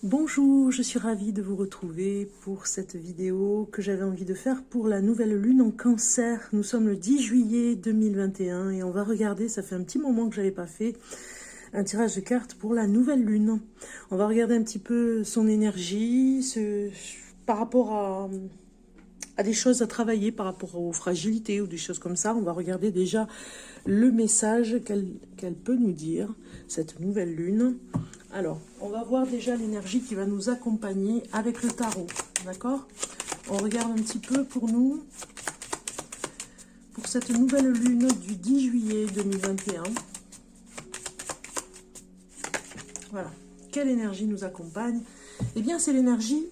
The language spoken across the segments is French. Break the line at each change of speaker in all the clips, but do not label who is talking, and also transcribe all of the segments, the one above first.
Bonjour, je suis ravie de vous retrouver pour cette vidéo que j'avais envie de faire pour la nouvelle lune en Cancer. Nous sommes le 10 juillet 2021 et on va regarder, ça fait un petit moment que je n'avais pas fait un tirage de cartes pour la nouvelle lune. On va regarder un petit peu son énergie, par rapport à des choses à travailler, par rapport aux fragilités ou des choses comme ça. On va regarder déjà le message qu'elle peut nous dire, cette nouvelle lune. Alors, on va voir déjà l'énergie qui va nous accompagner avec le tarot, d'accord? On regarde un petit peu pour nous, pour cette nouvelle lune du 10 juillet 2021. Voilà, quelle énergie nous accompagne? Eh bien, c'est l'énergie,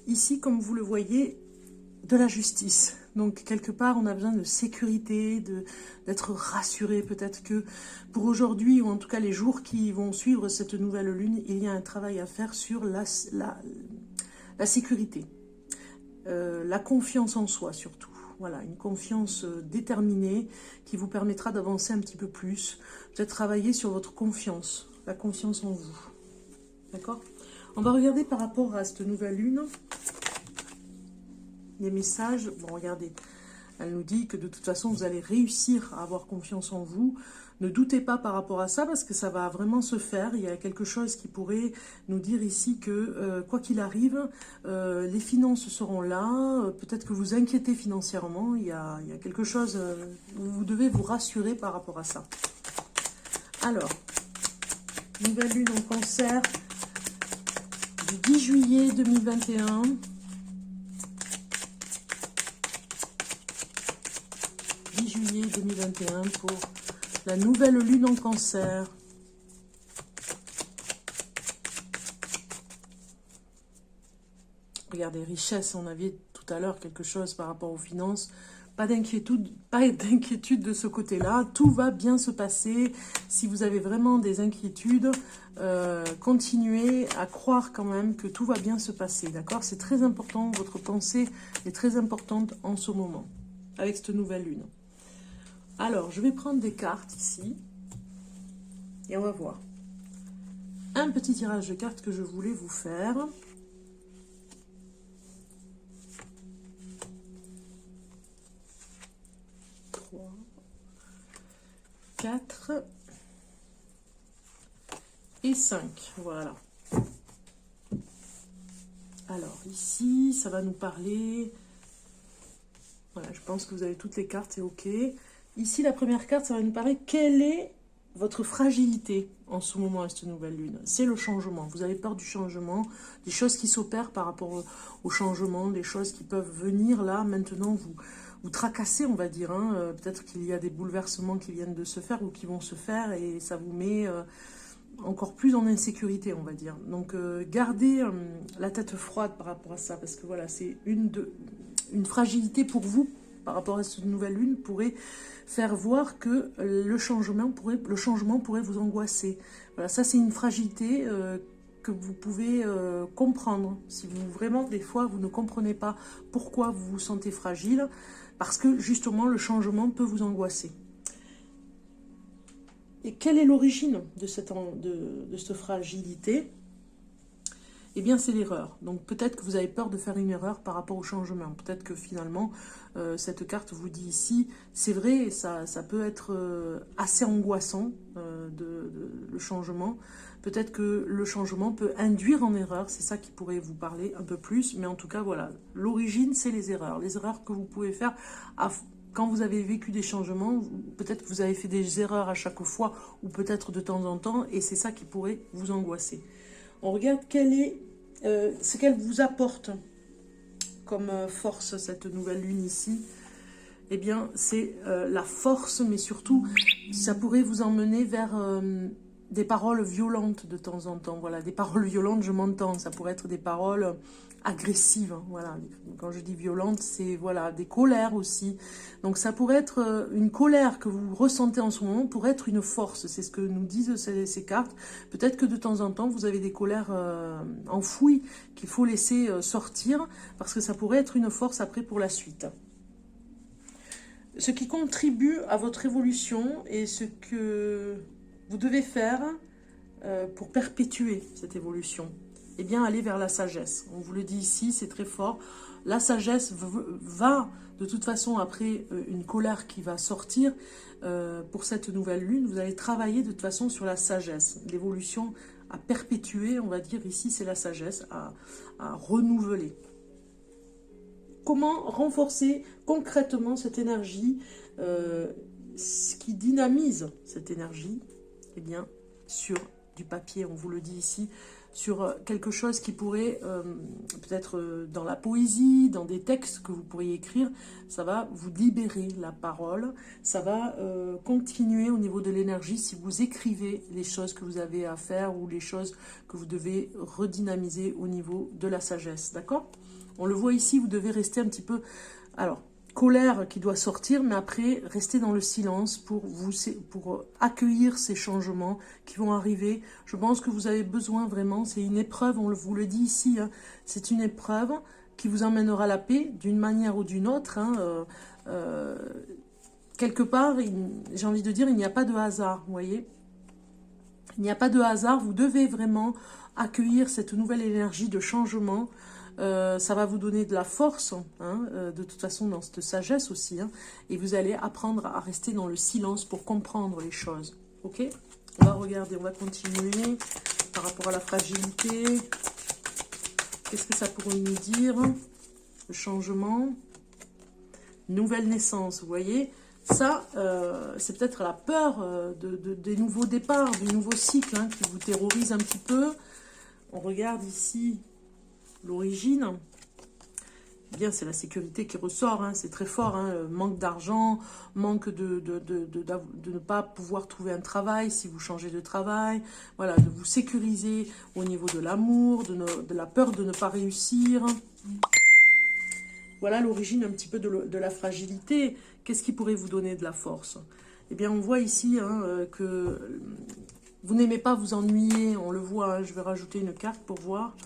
ici, comme vous le voyez, de la justice. Donc, quelque part, on a besoin de sécurité, d'être rassuré. Peut-être que pour aujourd'hui, ou en tout cas les jours qui vont suivre cette nouvelle lune, il y a un travail à faire sur la sécurité. La confiance en soi, surtout. Voilà, une confiance déterminée qui vous permettra d'avancer un petit peu plus. Peut-être travailler sur votre confiance, la confiance en vous. D'accord? On va regarder par rapport à cette nouvelle lune. Les messages, bon regardez, elle nous dit que de toute façon vous allez réussir à avoir confiance en vous. Ne doutez pas par rapport à ça parce que ça va vraiment se faire. Il y a quelque chose qui pourrait nous dire ici que quoi qu'il arrive, les finances seront là. Peut-être que vous inquiétez financièrement. Il y a quelque chose où vous devez vous rassurer par rapport à ça. Alors, nouvelle lune en Cancer du 10 juillet 2021. 2021 pour la nouvelle lune en Cancer. Regardez, richesse, on avait tout à l'heure quelque chose par rapport aux finances. Pas d'inquiétude de ce côté-là. Tout va bien se passer. Si vous avez vraiment des inquiétudes, continuez à croire quand même que tout va bien se passer. D'accord? C'est très important. Votre pensée est très importante en ce moment, avec cette nouvelle lune. Alors, je vais prendre des cartes ici. Et on va voir. Un petit tirage de cartes que je voulais vous faire. Trois, 4 et 5. Voilà. Alors, ici, ça va nous parler... Voilà, je pense que vous avez toutes les cartes, c'est OK. Ici, la première carte, ça va nous parler quelle est votre fragilité en ce moment à cette nouvelle lune. C'est le changement. Vous avez peur du changement, des choses qui s'opèrent par rapport au changement, des choses qui peuvent venir là, maintenant, vous tracasser, on va dire. Hein. Peut-être qu'il y a des bouleversements qui viennent de se faire ou qui vont se faire et ça vous met encore plus en insécurité, on va dire. Donc, gardez la tête froide par rapport à ça parce que voilà, c'est une fragilité pour vous par rapport à cette nouvelle lune pourrait faire voir que le changement pourrait vous angoisser. Voilà, ça c'est une fragilité que vous pouvez comprendre. Si vous vraiment, des fois, vous ne comprenez pas pourquoi vous vous sentez fragile, parce que justement le changement peut vous angoisser. Et quelle est l'origine de cette fragilité ? Eh bien, c'est l'erreur. Donc, peut-être que vous avez peur de faire une erreur par rapport au changement. Peut-être que finalement, cette carte vous dit ici, c'est vrai, ça peut être assez angoissant, le changement. Peut-être que le changement peut induire en erreur. C'est ça qui pourrait vous parler un peu plus. Mais en tout cas, voilà, l'origine, c'est les erreurs. Les erreurs que vous pouvez faire quand vous avez vécu des changements. Peut-être que vous avez fait des erreurs à chaque fois ou peut-être de temps en temps. Et c'est ça qui pourrait vous angoisser. On regarde quelle est ce qu'elle vous apporte comme force, cette nouvelle lune ici. Eh bien, c'est la force, mais surtout, ça pourrait vous emmener vers des paroles violentes de temps en temps. Voilà, des paroles violentes, je m'entends. Ça pourrait être des paroles agressives. Voilà, quand je dis violentes, c'est voilà, des colères aussi. Donc, ça pourrait être une colère que vous ressentez en ce moment, pourrait être une force. C'est ce que nous disent ces cartes. Peut-être que de temps en temps, vous avez des colères enfouies qu'il faut laisser sortir parce que ça pourrait être une force après pour la suite. Ce qui contribue à votre évolution et ce que vous devez faire pour perpétuer cette évolution. eh bien, aller vers la sagesse. On vous le dit ici, c'est très fort. La sagesse va, de toute façon, après une colère qui va sortir, pour cette nouvelle lune, vous allez travailler de toute façon sur la sagesse. L'évolution à perpétuer, on va dire ici, c'est la sagesse, à renouveler. Comment renforcer concrètement cette énergie, ce qui dynamise cette énergie? Eh bien, sur du papier, on vous le dit ici, sur quelque chose qui pourrait, peut-être dans la poésie, dans des textes que vous pourriez écrire, ça va vous libérer la parole, ça va continuer au niveau de l'énergie si vous écrivez les choses que vous avez à faire ou les choses que vous devez redynamiser au niveau de la sagesse, d'accord? On le voit ici, vous devez rester un petit peu... Alors, colère qui doit sortir, mais après, rester dans le silence pour accueillir ces changements qui vont arriver. Je pense que vous avez besoin vraiment, c'est une épreuve, on vous le dit ici, hein, c'est une épreuve qui vous emmènera la paix d'une manière ou d'une autre. Hein, quelque part, j'ai envie de dire, il n'y a pas de hasard, vous voyez. Il n'y a pas de hasard, vous devez vraiment accueillir cette nouvelle énergie de changement. Ça va vous donner de la force, hein, de toute façon dans cette sagesse aussi, hein, et vous allez apprendre à rester dans le silence pour comprendre les choses, ok? On va regarder, on va continuer par rapport à la fragilité. Qu'est-ce que ça pourrait nous dire? Le changement, nouvelle naissance, vous voyez? Ça, c'est peut-être la peur des nouveaux départs, du nouveau cycle, hein, qui vous terrorise un petit peu. On regarde ici l'origine. Eh bien, c'est la sécurité qui ressort, hein, c'est très fort. Hein, manque d'argent, manque de ne pas pouvoir trouver un travail si vous changez de travail. Voilà, de vous sécuriser au niveau de l'amour, de la peur de ne pas réussir. Voilà l'origine un petit peu de la fragilité. Qu'est-ce qui pourrait vous donner de la force? Eh bien, on voit ici, hein, que vous n'aimez pas vous ennuyer. On le voit, hein, je vais rajouter une carte pour voir.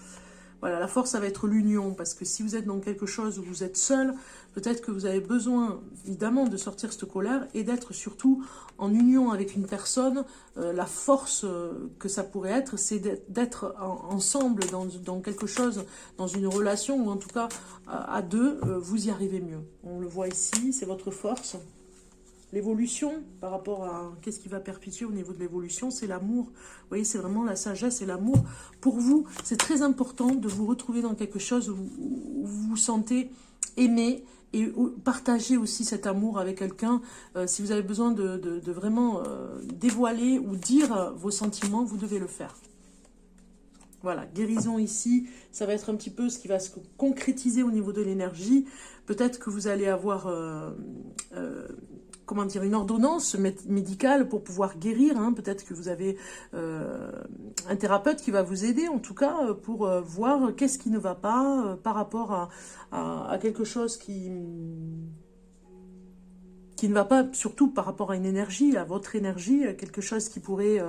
Voilà, la force, ça va être l'union, parce que si vous êtes dans quelque chose où vous êtes seul, peut-être que vous avez besoin, évidemment, de sortir cette colère et d'être surtout en union avec une personne. La force que ça pourrait être, c'est d'être ensemble dans quelque chose, dans une relation, ou en tout cas à deux, vous y arrivez mieux. On le voit ici, c'est votre force. L'évolution, par rapport à qu'est-ce qui va perpétuer au niveau de l'évolution, c'est l'amour. Vous voyez, c'est vraiment la sagesse et l'amour. Pour vous, c'est très important de vous retrouver dans quelque chose où vous vous sentez aimé et partager aussi cet amour avec quelqu'un. Si vous avez besoin de vraiment dévoiler ou dire vos sentiments, vous devez le faire. Voilà, guérison ici, ça va être un petit peu ce qui va se concrétiser au niveau de l'énergie. Peut-être que vous allez avoir... comment dire, une ordonnance médicale pour pouvoir guérir. Hein. Peut-être que vous avez un thérapeute qui va vous aider, en tout cas, pour voir qu'est-ce qui ne va pas par rapport à quelque chose qui ne va pas, surtout par rapport à une énergie, à votre énergie, quelque chose qui pourrait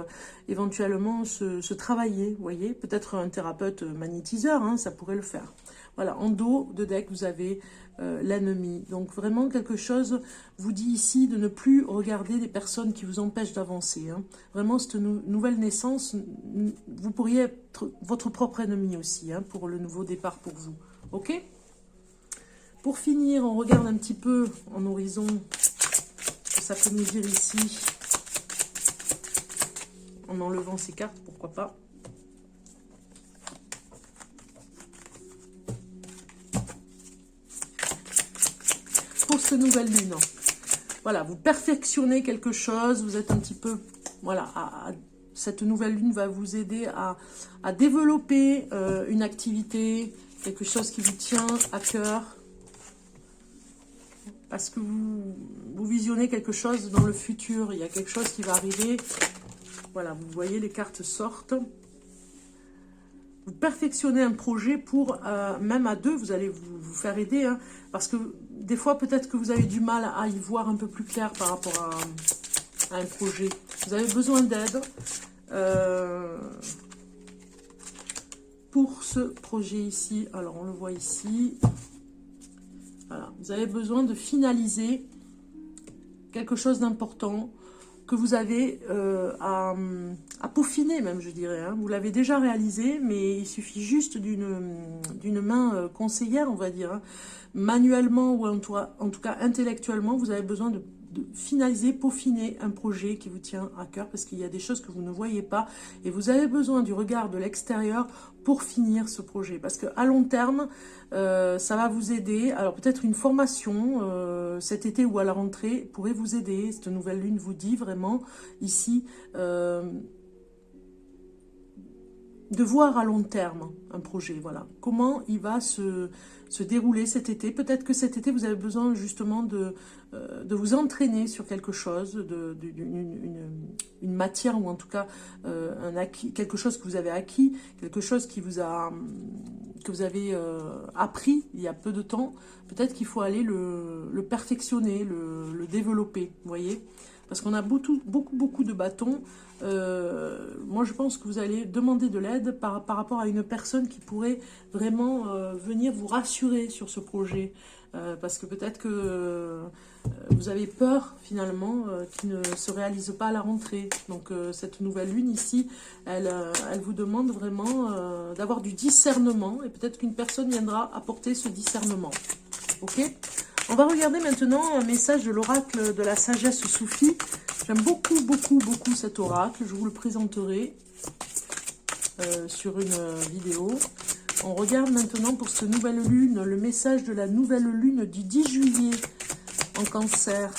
éventuellement se travailler, vous voyez. Peut-être un thérapeute magnétiseur, hein, ça pourrait le faire. Voilà, en dos de deck, vous avez l'ennemi. Donc vraiment quelque chose vous dit ici de ne plus regarder les personnes qui vous empêchent d'avancer. Hein. Vraiment, cette nouvelle naissance, vous pourriez être votre propre ennemi aussi, hein, pour le nouveau départ pour vous. Ok? Pour finir, on regarde un petit peu en horizon ce que ça peut nous dire ici. En enlevant ces cartes, pourquoi pas. Pour cette nouvelle lune, voilà, vous perfectionnez quelque chose, vous êtes un petit peu, voilà, cette nouvelle lune va vous aider à développer une activité, quelque chose qui vous tient à cœur, parce que vous visionnez quelque chose dans le futur, il y a quelque chose qui va arriver, voilà, vous voyez, les cartes sortent. Vous perfectionnez un projet pour, même à deux, vous allez vous faire aider, hein, parce que des fois, peut-être que vous avez du mal à y voir un peu plus clair par rapport à un projet. Vous avez besoin d'aide pour ce projet ici. Alors, on le voit ici. Voilà, vous avez besoin de finaliser quelque chose d'important que vous avez à peaufiner même, je dirais. Hein. Vous l'avez déjà réalisé, mais il suffit juste d'une main conseillère, on va dire. Hein. Manuellement ou en tout cas intellectuellement, vous avez besoin de finaliser, peaufiner un projet qui vous tient à cœur parce qu'il y a des choses que vous ne voyez pas et vous avez besoin du regard de l'extérieur pour finir ce projet. Parce qu'à long terme, ça va vous aider. Alors peut-être une formation cet été ou à la rentrée pourrait vous aider. Cette nouvelle lune vous dit vraiment ici de voir à long terme un projet. Voilà. Comment il va se dérouler cet été. Peut-être que cet été, vous avez besoin justement de vous entraîner sur quelque chose, une matière ou en tout cas quelque chose que vous avez acquis, quelque chose que vous avez appris il y a peu de temps. Peut-être qu'il faut aller le perfectionner, le développer, vous voyez. Parce qu'on a beaucoup de bâtons. Moi, je pense que vous allez demander de l'aide par rapport à une personne qui pourrait vraiment venir vous rassurer sur ce projet. Parce que peut-être que vous avez peur, finalement, qu'il ne se réalise pas à la rentrée. Donc, cette nouvelle lune ici, elle vous demande vraiment d'avoir du discernement. Et peut-être qu'une personne viendra apporter ce discernement. Ok ? On va regarder maintenant un message de l'oracle de la sagesse soufie. J'aime beaucoup cet oracle. Je vous le présenterai sur une vidéo. On regarde maintenant pour cette nouvelle lune, le message de la nouvelle lune du 10 juillet en Cancer.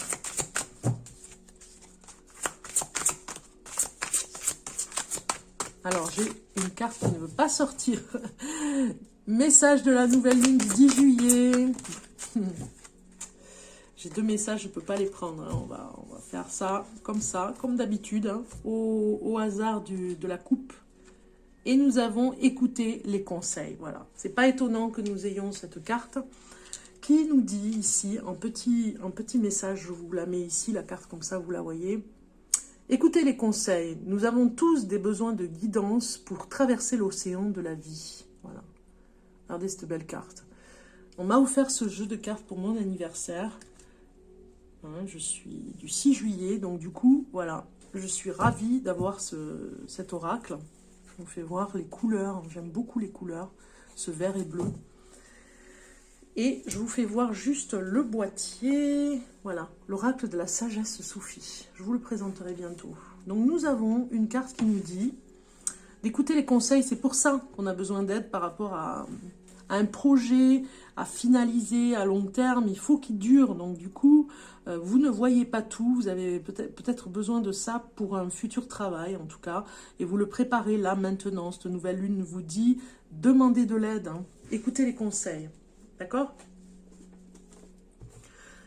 Alors, j'ai une carte qui ne veut pas sortir. Message de la nouvelle lune du 10 juillet. J'ai deux messages, je ne peux pas les prendre. Hein. On va faire ça, comme d'habitude, hein, au hasard de la coupe. Et nous avons écouté les conseils. Voilà. C'est pas étonnant que nous ayons cette carte qui nous dit ici, en petit message, je vous la mets ici, la carte comme ça, vous la voyez. Écoutez les conseils. Nous avons tous des besoins de guidance pour traverser l'océan de la vie. Voilà. Regardez cette belle carte. On m'a offert ce jeu de cartes pour mon anniversaire. Hein, je suis du 6 juillet, donc du coup, voilà, je suis ravie d'avoir cet oracle. Je vous fais voir les couleurs, j'aime beaucoup les couleurs, ce vert et bleu. Et je vous fais voir juste le boîtier, voilà, l'oracle de la sagesse soufie. Je vous le présenterai bientôt. Donc nous avons une carte qui nous dit d'écouter les conseils, c'est pour ça qu'on a besoin d'aide par rapport à un projet à finaliser à long terme, il faut qu'il dure. Donc du coup, vous ne voyez pas tout, vous avez peut-être besoin de ça pour un futur travail en tout cas, et vous le préparez là maintenant. Cette nouvelle lune vous dit, demandez de l'aide, hein. Écoutez les conseils, d'accord?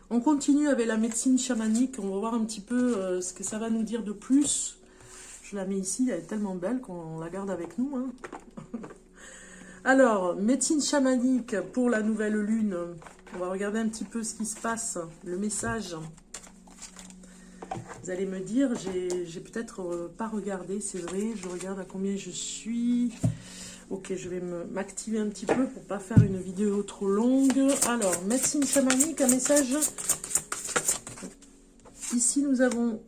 On continue avec la médecine chamanique, on va voir un petit peu ce que ça va nous dire de plus. Je la mets ici, elle est tellement belle qu'on la garde avec nous, hein. Alors, médecine chamanique pour la nouvelle lune. On va regarder un petit peu ce qui se passe, le message. Vous allez me dire, j'ai peut-être pas regardé, c'est vrai, je regarde à combien je suis. Ok, je vais m'activer un petit peu pour pas faire une vidéo trop longue. Alors, médecine chamanique, un message. Ici, nous avons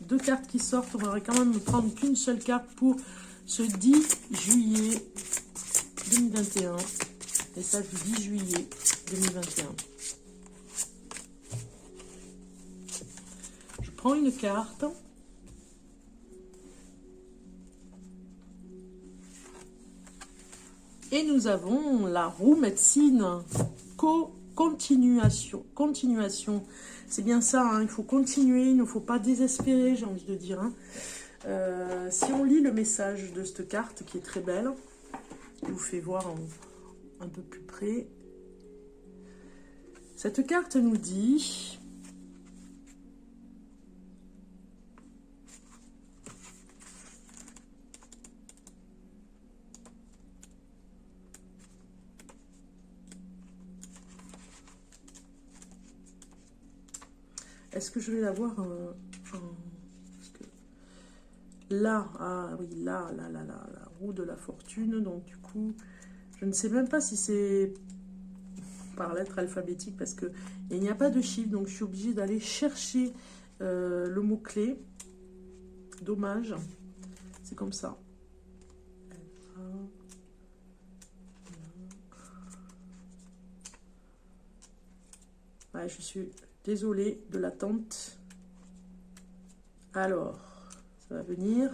deux cartes qui sortent. On va quand même prendre qu'une seule carte pour ce 10 juillet 2021. Message du 10 juillet 2021. Je prends une carte. Et nous avons la roue médecine. Continuation. C'est bien ça, hein, il faut continuer, il ne faut pas désespérer, j'ai envie de dire. Hein. Si on lit le message de cette carte, qui est très belle, je vous fais voir un peu plus près. Cette carte nous dit... Est-ce que je vais l'avoir là, ah oui, là, la roue de la fortune. Donc du coup, je ne sais même pas si c'est par lettre alphabétique parce que il n'y a pas de chiffre. Donc je suis obligée d'aller chercher le mot-clé. Dommage. C'est comme ça. Ouais, je suis désolée de l'attente. Alors, ça va venir.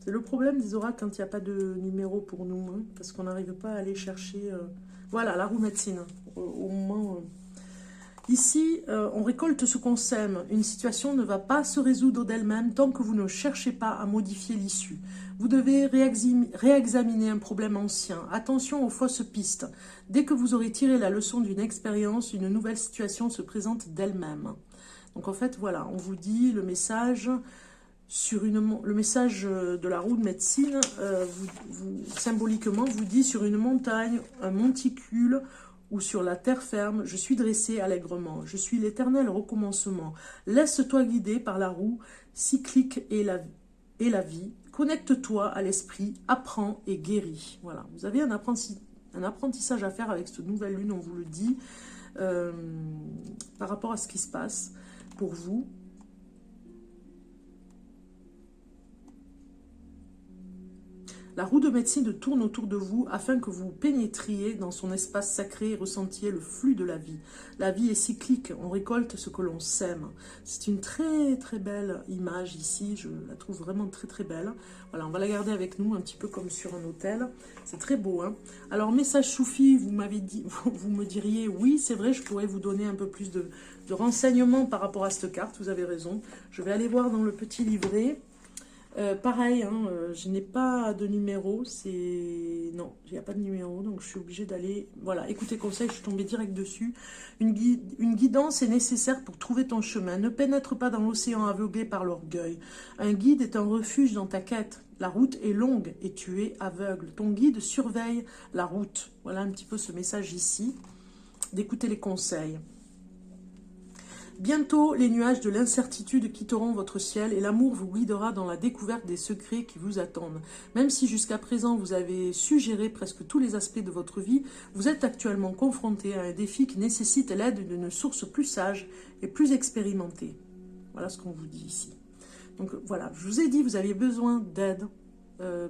C'est le problème des oracles quand il n'y a pas de numéro pour nous, hein, parce qu'on n'arrive pas à aller chercher... Voilà, la roue médecine, au moment... Ici, on récolte ce qu'on sème. Une situation ne va pas se résoudre d'elle-même tant que vous ne cherchez pas à modifier l'issue. Vous devez réexaminer un problème ancien. Attention aux fausses pistes. Dès que vous aurez tiré la leçon d'une expérience, une nouvelle situation se présente d'elle-même. Donc en fait, voilà, on vous dit le message... le message de la roue de médecine, symboliquement, vous dit sur une montagne, un monticule ou sur la terre ferme, je suis dressé allègrement, je suis l'éternel recommencement. Laisse-toi guider par la roue cyclique et la vie. Connecte-toi à l'esprit, apprends et guéris. Voilà, vous avez un apprentissage à faire avec cette nouvelle lune, on vous le dit, par rapport à ce qui se passe pour vous. La roue de médecine tourne autour de vous afin que vous pénétriez dans son espace sacré et ressentiez le flux de la vie. La vie est cyclique, on récolte ce que l'on sème. C'est une très très belle image ici, je la trouve vraiment très très belle. Voilà, on va la garder avec nous un petit peu comme sur un hôtel. C'est très beau, hein. Alors, message soufi, vous m'avez dit, vous me diriez, oui, c'est vrai, je pourrais vous donner un peu plus de renseignements par rapport à cette carte, vous avez raison. Je vais aller voir dans le petit livret. Pareil, hein, je n'ai pas de numéro, non, il n'y a pas de numéro, donc je suis obligée d'aller, voilà, écoutez conseil, je suis tombée direct dessus. Une guidance est nécessaire pour trouver ton chemin, ne pénètre pas dans l'océan aveuglé par l'orgueil. Un guide est un refuge dans ta quête, la route est longue et tu es aveugle, ton guide surveille la route. Voilà un petit peu ce message ici, d'écouter les conseils. Bientôt, les nuages de l'incertitude quitteront votre ciel et l'amour vous guidera dans la découverte des secrets qui vous attendent. Même si jusqu'à présent vous avez su gérer presque tous les aspects de votre vie, vous êtes actuellement confronté à un défi qui nécessite l'aide d'une source plus sage et plus expérimentée. Voilà ce qu'on vous dit ici. Donc voilà, je vous ai dit, vous aviez besoin d'aide.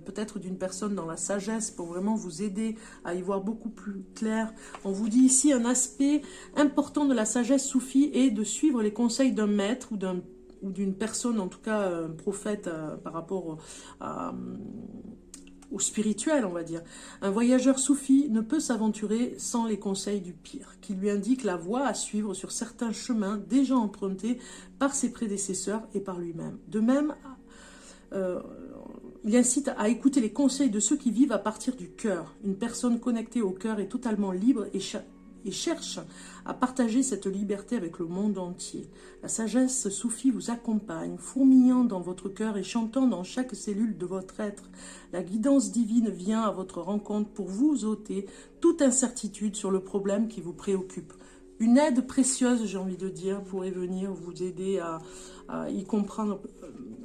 Peut-être d'une personne dans la sagesse pour vraiment vous aider à y voir beaucoup plus clair. On vous dit ici un aspect important de la sagesse soufie est de suivre les conseils d'un maître ou d'une personne, en tout cas un prophète par rapport au spirituel, on va dire. Un voyageur soufi ne peut s'aventurer sans les conseils du pire, qui lui indique la voie à suivre sur certains chemins déjà empruntés par ses prédécesseurs et par lui-même. De même, il incite à écouter les conseils de ceux qui vivent à partir du cœur. Une personne connectée au cœur est totalement libre et cherche à partager cette liberté avec le monde entier. La sagesse soufie vous accompagne, fourmillant dans votre cœur et chantant dans chaque cellule de votre être. La guidance divine vient à votre rencontre pour vous ôter toute incertitude sur le problème qui vous préoccupe. Une aide précieuse, j'ai envie de dire, pourrait venir vous aider à y comprendre,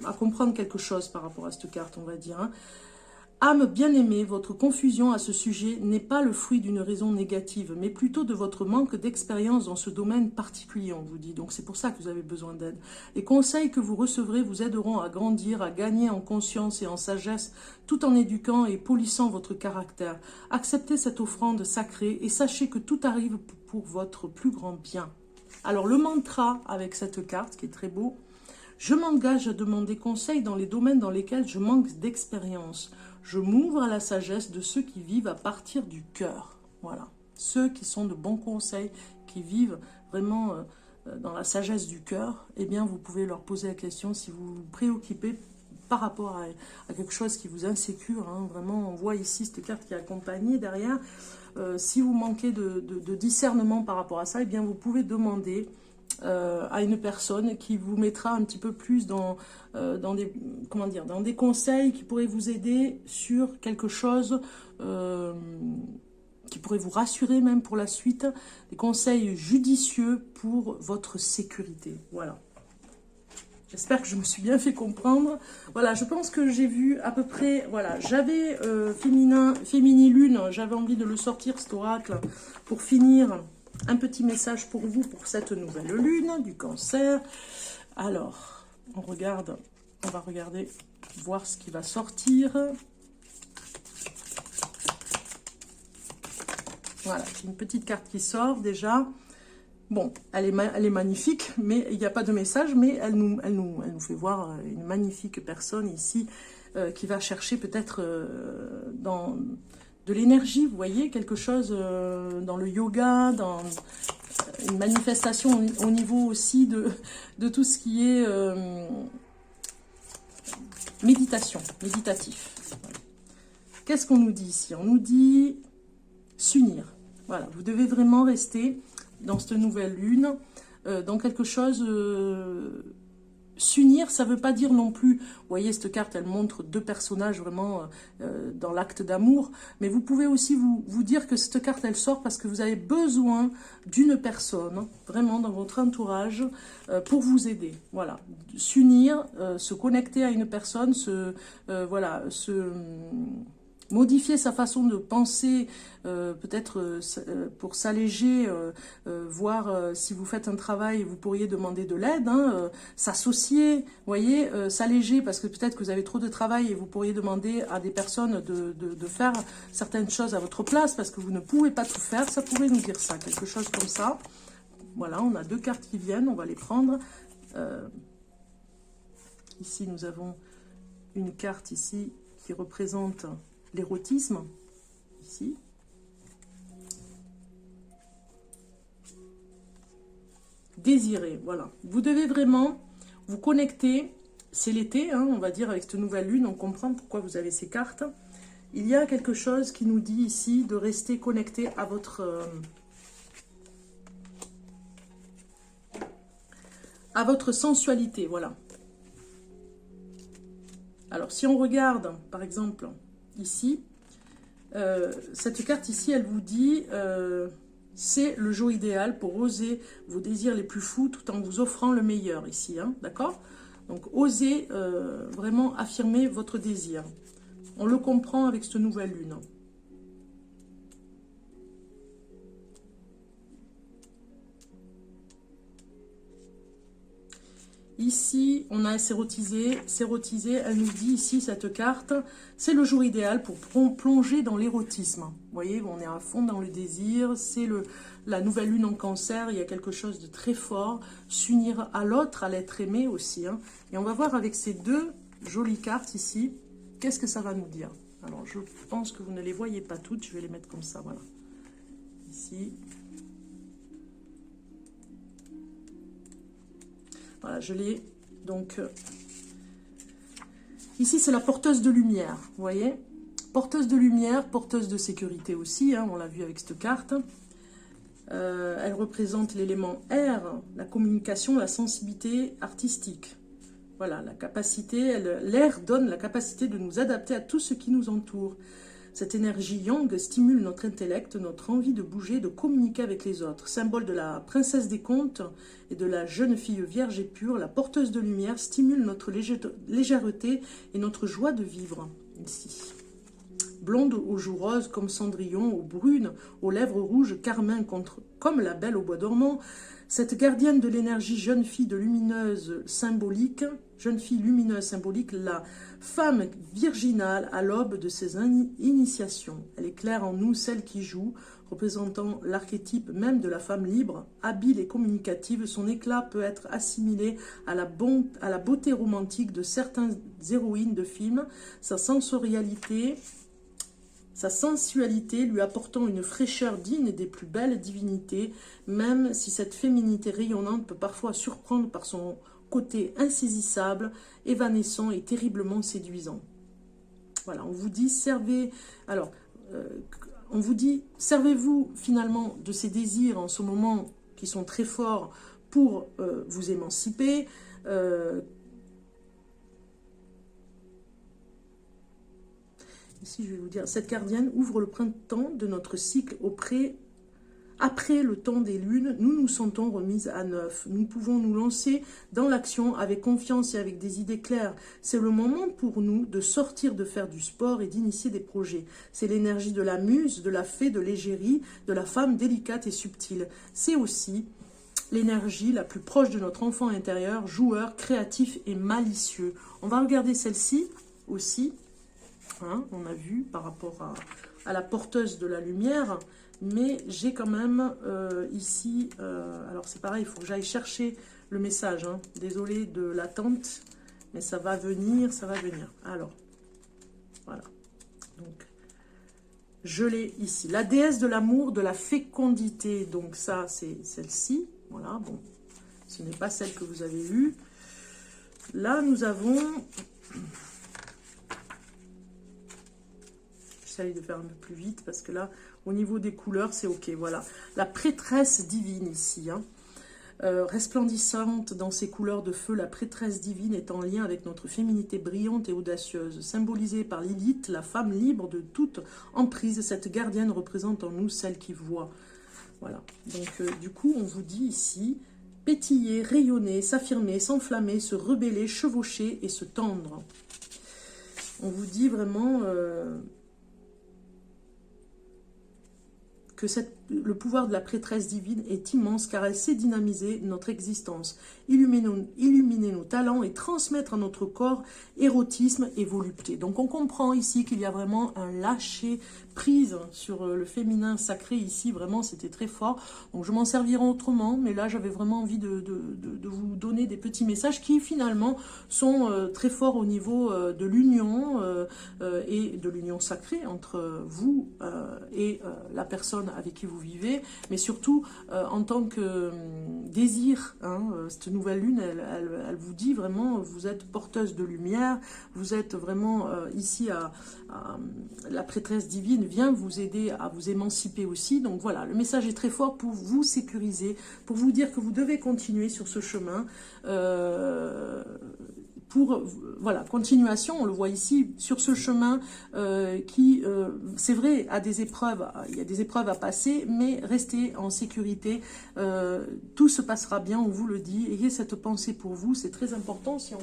à comprendre quelque chose par rapport à cette carte, on va dire. Hein. Âme bien-aimée, votre confusion à ce sujet n'est pas le fruit d'une raison négative, mais plutôt de votre manque d'expérience dans ce domaine particulier, on vous dit. Donc c'est pour ça que vous avez besoin d'aide. Les conseils que vous recevrez vous aideront à grandir, à gagner en conscience et en sagesse, tout en éduquant et polissant votre caractère. Acceptez cette offrande sacrée et sachez que tout arrive pour votre plus grand bien. Alors le mantra avec cette carte, qui est très beau, je m'engage à demander conseil dans les domaines dans lesquels je manque d'expérience. Je m'ouvre à la sagesse de ceux qui vivent à partir du cœur. Voilà. Ceux qui sont de bons conseils, qui vivent vraiment dans la sagesse du cœur, eh bien, vous pouvez leur poser la question si vous vous préoccupez par rapport à quelque chose qui vous insécure. Hein. Vraiment, on voit ici cette carte qui est accompagnée derrière. Si vous manquez de discernement par rapport à ça, eh bien, vous pouvez demander à une personne qui vous mettra un petit peu plus dans des conseils qui pourraient vous aider sur quelque chose qui pourrait vous rassurer même pour la suite, des conseils judicieux pour votre sécurité. Voilà. J'espère que je me suis bien fait comprendre. Voilà, je pense que j'ai vu à peu près... Voilà, j'avais Féminin Lune, j'avais envie de le sortir, cet oracle, pour finir Un petit message pour vous, pour cette nouvelle lune du Cancer. Alors, on va regarder, voir ce qui va sortir. Voilà, une petite carte qui sort déjà. Bon, elle est magnifique, mais il n'y a pas de message, mais elle nous fait voir une magnifique personne ici qui va chercher peut-être dans de l'énergie, vous voyez, quelque chose dans le yoga, dans une manifestation au niveau aussi de tout ce qui est méditatif. Qu'est-ce qu'on nous dit ici? On nous dit s'unir. Voilà, vous devez vraiment rester dans cette nouvelle lune, dans quelque chose, s'unir, ça ne veut pas dire non plus, vous voyez cette carte, elle montre deux personnages vraiment dans l'acte d'amour, mais vous pouvez aussi vous dire que cette carte, elle sort parce que vous avez besoin d'une personne, vraiment dans votre entourage, pour vous aider, voilà, s'unir, se connecter à une personne, modifier sa façon de penser, peut-être pour s'alléger, voir si vous faites un travail, vous pourriez demander de l'aide, hein, s'associer, vous voyez, s'alléger parce que peut-être que vous avez trop de travail et vous pourriez demander à des personnes de faire certaines choses à votre place parce que vous ne pouvez pas tout faire, ça pourrait nous dire ça, quelque chose comme ça. Voilà, on a deux cartes qui viennent, on va les prendre. Ici, nous avons une carte ici qui représente l'érotisme, ici. Désirer, voilà. Vous devez vraiment vous connecter, c'est l'été, hein, on va dire, avec cette nouvelle lune, on comprend pourquoi vous avez ces cartes. Il y a quelque chose qui nous dit ici de rester connecté à votre sensualité, voilà. Alors, si on regarde, par exemple, ici, cette carte ici, elle vous dit, c'est le jour idéal pour oser vos désirs les plus fous tout en vous offrant le meilleur ici, hein, d'accord? Donc, osez vraiment affirmer votre désir. On le comprend avec cette nouvelle lune. Ici, on a s'érotiser, elle nous dit ici, cette carte, c'est le jour idéal pour plonger dans l'érotisme. Vous voyez, on est à fond dans le désir, c'est la nouvelle lune en Cancer, il y a quelque chose de très fort, s'unir à l'autre, à l'être aimé aussi. Hein. Et on va voir avec ces deux jolies cartes ici, qu'est-ce que ça va nous dire. Alors, je pense que vous ne les voyez pas toutes, je vais les mettre comme ça, voilà. Ici. Voilà, je l'ai. Donc, ici, c'est la porteuse de lumière, vous voyez? Porteuse de lumière, porteuse de sécurité aussi, hein, on l'a vu avec cette carte. Elle représente l'élément air, la communication, la sensibilité artistique. Voilà, la capacité, l'air donne la capacité de nous adapter à tout ce qui nous entoure. Cette énergie yang stimule notre intellect, notre envie de bouger, de communiquer avec les autres. Symbole de la princesse des contes et de la jeune fille vierge et pure, la porteuse de lumière stimule notre légèreté et notre joie de vivre. Ici. Blonde aux joues roses comme Cendrillon, aux brunes, aux lèvres rouges, carmin comme la belle au bois dormant. Cette gardienne de l'énergie, jeune fille lumineuse symbolique, la femme virginale à l'aube de ses initiations. Elle éclaire en nous celle qui joue, représentant l'archétype même de la femme libre, habile et communicative. Son éclat peut être assimilé à la beauté romantique de certaines héroïnes de films, sa sensualité lui apportant une fraîcheur digne des plus belles divinités, même si cette féminité rayonnante peut parfois surprendre par son côté insaisissable, évanescent et terriblement séduisant. Voilà, on vous dit, servez-vous finalement de ces désirs en ce moment qui sont très forts pour vous émanciper. Ici, je vais vous dire, cette gardienne ouvre le printemps de notre cycle auprès Après le temps des lunes, nous nous sentons remises à neuf. Nous pouvons nous lancer dans l'action avec confiance et avec des idées claires. C'est le moment pour nous de sortir, de faire du sport et d'initier des projets. C'est l'énergie de la muse, de la fée, de l'égérie, de la femme délicate et subtile. C'est aussi l'énergie la plus proche de notre enfant intérieur, joueur, créatif et malicieux. On va regarder celle-ci aussi. Hein, on a vu par rapport à la porteuse de la lumière. Mais j'ai quand même ici, alors c'est pareil, il faut que j'aille chercher le message. Hein. Désolée de l'attente, mais ça va venir, ça va venir. Alors, voilà. Donc, je l'ai ici. La déesse de l'amour, de la fécondité. Donc ça, c'est celle-ci. Voilà, bon, ce n'est pas celle que vous avez eue. Là, nous avons... J'essaye de faire un peu plus vite parce que là, au niveau des couleurs, c'est ok. Voilà, la prêtresse divine ici. Hein. Resplendissante dans ses couleurs de feu, la prêtresse divine est en lien avec notre féminité brillante et audacieuse. Symbolisée par Lilith, la femme libre de toute emprise, cette gardienne représente en nous celle qui voit. Voilà, donc du coup, on vous dit ici, pétiller, rayonner, s'affirmer, s'enflammer, se rebeller, chevaucher et se tendre. On vous dit vraiment... que le pouvoir de la prêtresse divine est immense car elle sait dynamiser notre existence, illuminer nos talents et transmettre à notre corps érotisme et volupté. Donc on comprend ici qu'il y a vraiment un lâcher prise sur le féminin sacré ici, vraiment c'était très fort. Donc je m'en servirai autrement, mais là j'avais vraiment envie de vous donner des petits messages qui finalement sont très forts au niveau de l'union et de l'union sacrée entre vous et la personne avec qui vous vivez, mais surtout en tant que désir. Hein, cette nouvelle lune, elle vous dit vraiment, vous êtes porteuse de lumière, vous êtes vraiment ici la prêtresse divine vient vous aider à vous émanciper aussi. Donc voilà, le message est très fort pour vous sécuriser, pour vous dire que vous devez continuer sur ce chemin. Pour, voilà, continuation, on le voit ici, sur ce chemin qui, c'est vrai, a des épreuves, il y a des épreuves à passer, mais restez en sécurité, tout se passera bien, on vous le dit, ayez cette pensée pour vous, c'est très important. Si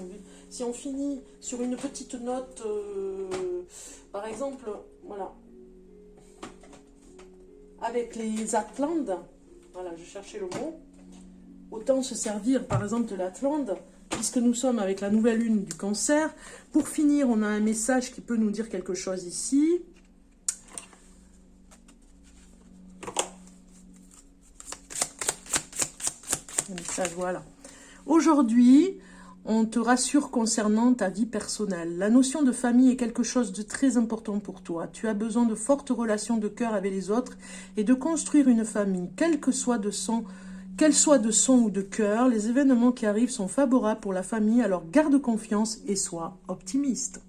on finit sur une petite note, par exemple, voilà, avec les Atlantes, voilà, je cherchais le mot, autant se servir, par exemple, de l'Atlante, puisque nous sommes avec la nouvelle lune du Cancer. Pour finir, on a un message qui peut nous dire quelque chose ici. Un message, voilà. Aujourd'hui, on te rassure concernant ta vie personnelle. La notion de famille est quelque chose de très important pour toi. Tu as besoin de fortes relations de cœur avec les autres et de construire une famille, qu'elle soit de son ou de cœur, les événements qui arrivent sont favorables pour la famille, alors garde confiance et sois optimiste.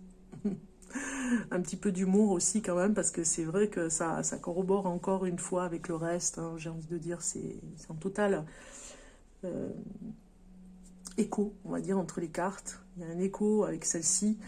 Un petit peu d'humour aussi quand même, parce que c'est vrai que ça corrobore encore une fois avec le reste. Hein, j'ai envie de dire, c'est en total écho, on va dire, entre les cartes. Il y a un écho avec celle-ci.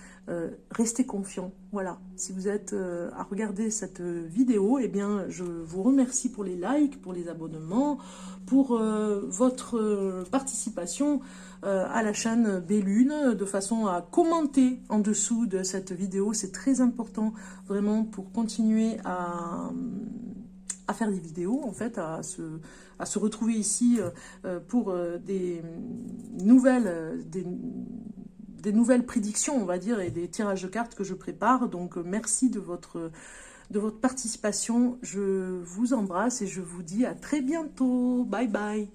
Restez confiants. Voilà. Si vous êtes à regarder cette vidéo, eh bien, je vous remercie pour les likes, pour les abonnements, pour votre participation à la chaîne Bellune, de façon à commenter en dessous de cette vidéo. C'est très important, vraiment, pour continuer à faire des vidéos, en fait, à se retrouver ici pour des nouvelles prédictions, on va dire, et des tirages de cartes que je prépare. Donc, merci de votre participation. Je vous embrasse et je vous dis à très bientôt. Bye bye.